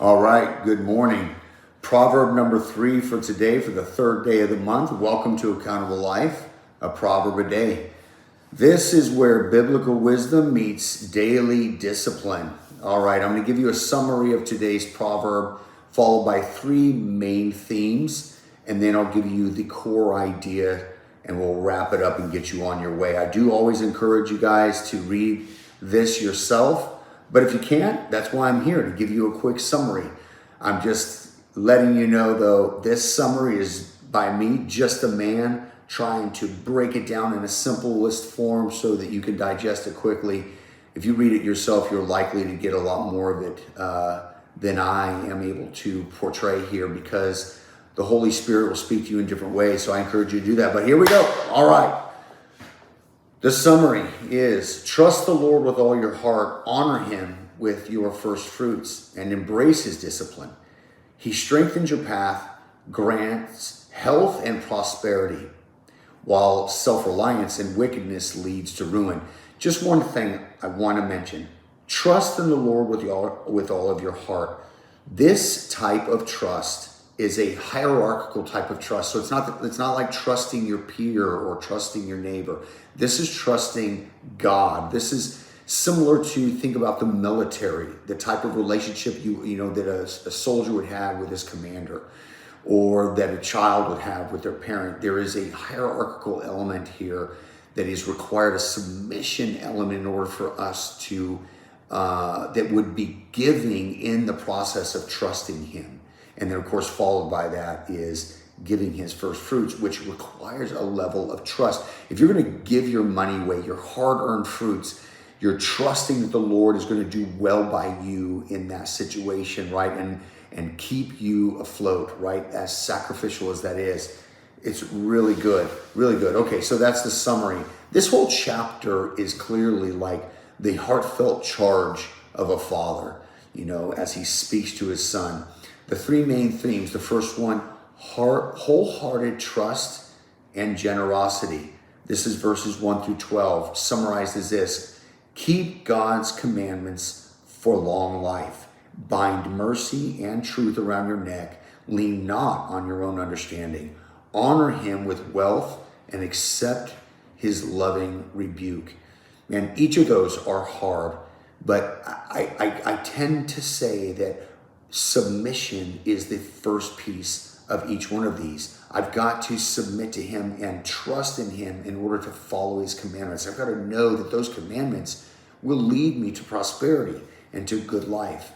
All right, good morning. Proverb number 3 for today, for the third day of the month. Welcome to Accountable Life, a proverb a day. This is where biblical wisdom meets daily discipline. All right, I'm going to give you a summary of today's proverb, followed by 3 main themes, and then I'll give you the core idea, and we'll wrap it up and get you on your way. I do always encourage you guys to read this yourself. But if you can't, that's why I'm here, to give you a quick summary. I'm just letting you know, though, this summary is by me, just a man trying to break it down in a simplest form so that you can digest it quickly. If you read it yourself, you're likely to get a lot more of it than I am able to portray here, because the Holy Spirit will speak to you in different ways. So I encourage you to do that. But here we go. All right. The summary is: trust the Lord with all your heart, honor him with your first fruits, and embrace his discipline. He strengthens your path, grants health and prosperity, while self-reliance and wickedness leads to ruin. Just one thing I want to mention: trust in the Lord with all of your heart. This type of trust is a hierarchical type of trust. So it's not like trusting your peer or trusting your neighbor. This is trusting God. This is similar to, think about the military, the type of relationship you know that a soldier would have with his commander, or that a child would have with their parent. There is a hierarchical element here that is required, a submission element, in order for us to that would be giving in the process of trusting him. And then, of course, followed by that is giving his first fruits, which requires a level of trust. If you're going to give your money away, your hard-earned fruits, you're trusting that the Lord is going to do well by you in that situation, right? And keep you afloat, right? As sacrificial as that is, it's really good, really good. Okay, so that's the summary. This whole chapter is clearly like the heartfelt charge of a father, as he speaks to his son. The 3 main themes: the first one, wholehearted trust and generosity. This is verses 1 through 12, summarized as this: keep God's commandments for long life. Bind mercy and truth around your neck. Lean not on your own understanding. Honor him with wealth and accept his loving rebuke. And each of those are hard, but I tend to say that submission is the first piece of each one of these. I've got to submit to him and trust in him in order to follow his commandments. I've got to know that those commandments will lead me to prosperity and to good life.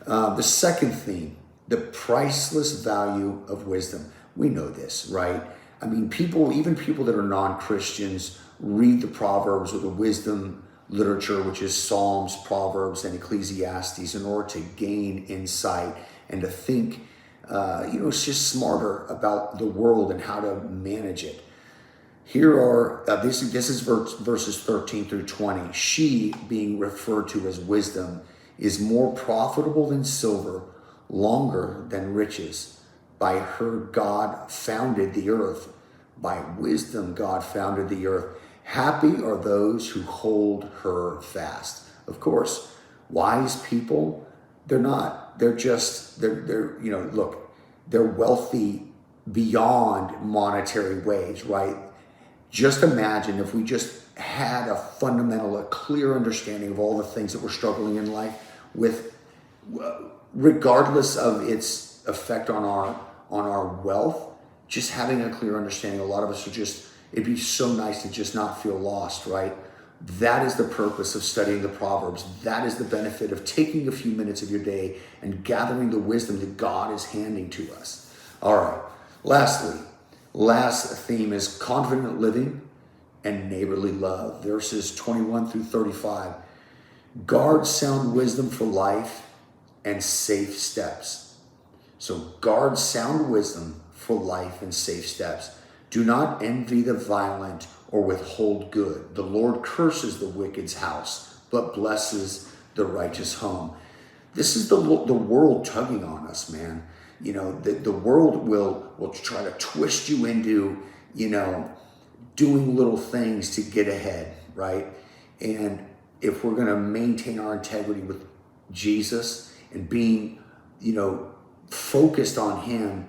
The second theme, the priceless value of wisdom. We know this, right? I mean, even people that are non-Christians read the Proverbs or the wisdom literature, which is Psalms, Proverbs, and Ecclesiastes, in order to gain insight and to think, it's just smarter about the world and how to manage it. Here are, this is verses 13 through 20. She, being referred to as wisdom, is more profitable than silver, longer than riches. By her God founded the earth. By wisdom God founded the earth. Happy are those who hold her fast. Of course, wise people, they're not. They're wealthy beyond monetary ways, right? Just imagine if we just had a clear understanding of all the things that we're struggling in life with, regardless of its effect on our wealth. Just having a clear understanding. A lot of us it'd be so nice to just not feel lost, right? That is the purpose of studying the Proverbs. That is the benefit of taking a few minutes of your day and gathering the wisdom that God is handing to us. All right. Last theme is confident living and neighborly love. Verses 21 through 35. Guard sound wisdom for life and safe steps. So guard sound wisdom for life and safe steps. Do not envy the violent or withhold good. The Lord curses the wicked's house, but blesses the righteous home. This is the world tugging on us, man. The world will try to twist you into, doing little things to get ahead, right? And if we're going to maintain our integrity with Jesus and being focused on him,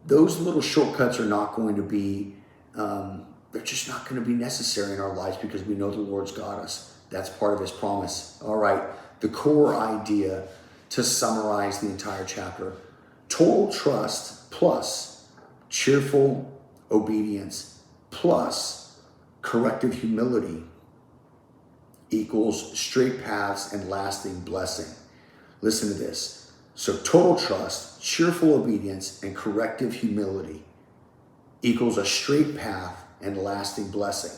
those little shortcuts are not going to be, they're just not going to be necessary in our lives because we know the Lord's got us. That's part of his promise. All right, the core idea to summarize the entire chapter: total trust plus cheerful obedience plus corrective humility equals straight paths and lasting blessing. Listen to this. So total trust, cheerful obedience, and corrective humility equals a straight path and lasting blessing.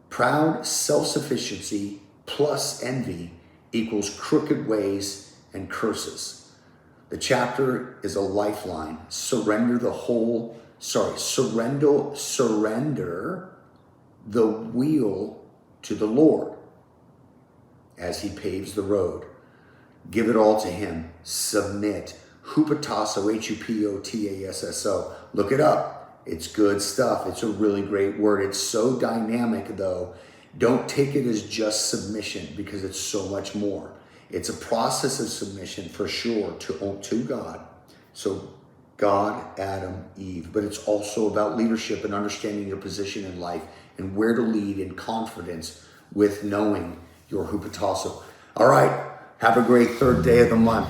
Proud self-sufficiency plus envy equals crooked ways and curses. The chapter is a lifeline. Surrender the wheel to the Lord as he paves the road. Give it all to him. Submit. Hupotasso, Hupotasso. Look it up. It's good stuff. It's a really great word. It's so dynamic, though. Don't take it as just submission, because it's so much more. It's a process of submission for sure to God. So God, Adam, Eve. But it's also about leadership and understanding your position in life and where to lead in confidence with knowing your hupotasso. All right. Have a great third day of the month.